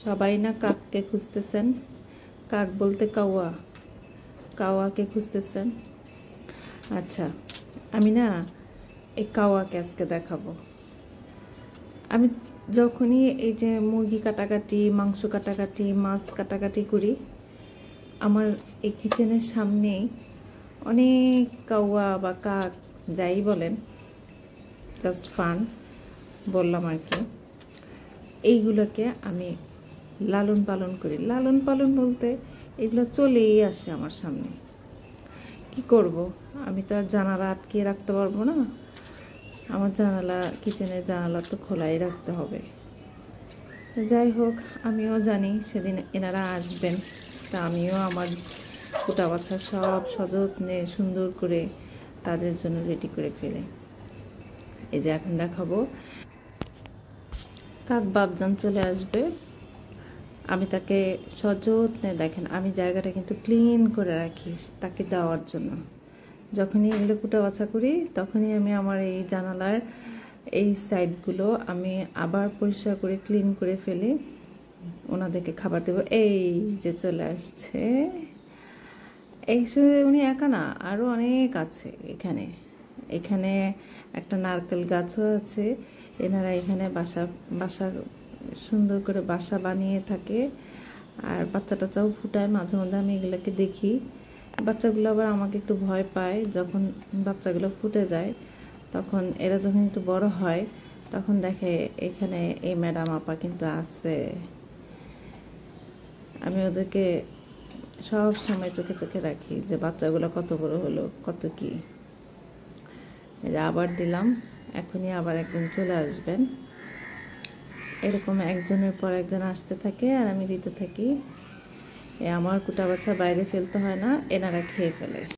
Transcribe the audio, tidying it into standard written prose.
সবাই না কাককে খুঁজতেছেন, কাক বলতে কাওয়া, কাওয়াকে খুঁজতেছেন। আচ্ছা, আমি না এই কাওয়াকে আজকে দেখাবো। আমি যখনই এই যে মুরগি কাটাকাটি, মাংস কাটাকাটি, মাছ কাটাকাটি করি, আমার এই কিচেনের সামনেই অনেক কাওয়া বা কাক যাই বলেন, জাস্ট ফান বললাম আর কি, এইগুলোকে আমি লালন পালন করি। লালন পালন বলতে এগুলো চলেই আসে আমার সামনে। কি করব, আমি তো আর জানালা আটকে রাখতে পারবো না। আমার জানালা, কিচেনের জানালা তো খোলাই রাখতে হবে। যাই হোক, আমিও জানি সেদিন এনারা আসবেন, তা আমিও আমার কুটা বাছা সব সযত্নে সুন্দর করে তাদের জন্য রেডি করে ফেলে। এই যে এখন দেখাবো, কাক বাপজান চলে আসবে, আমি তাকে সযত্নে, দেখেন আমি জায়গাটা কিন্তু ক্লিন করে রাখি তাকে দেওয়ার জন্য। যখনই এগুলো কুটা বাছা করি তখনই আমি আমার এই জানালার এই সাইডগুলো আমি আবার পরিষ্কার করে ক্লিন করে ফেলি, ওনাদেরকে খাবার দেবো। এই যে চলে আসছে, এই সময় উনি একা না, আরও অনেক আছে এখানে। এখানে একটা নারকেল গাছও আছে, এনারা এখানে বাসা বাসা সুন্দর করে বাসা বানিয়ে থাকে, আর বাচ্চা টাচ্চাও ফুটায়। মাঝে মধ্যে আমি এগুলোকে দেখি। বাচ্চাগুলো আবার আমাকে একটু ভয় পায়। যখন বাচ্চাগুলো ফুটে যায়, তখন এরা যখন একটু বড় হয়, তখন দেখে এখানে এই ম্যাডাম আপা কিন্তু আছে। আমি ওদেরকে সব সময় চোখে চোখে রাখি যে বাচ্চাগুলো কত বড় হলো, কত কি। আবার দিলাম, এখনই আবার একজন চলে আসবেন। এরকম একজনের পর একজন আসতে থাকে আর আমি দিতে থাকি। আমার কুটা বাছা বাইরে ফেলতে হয় না, এনারা খেয়ে ফেলে।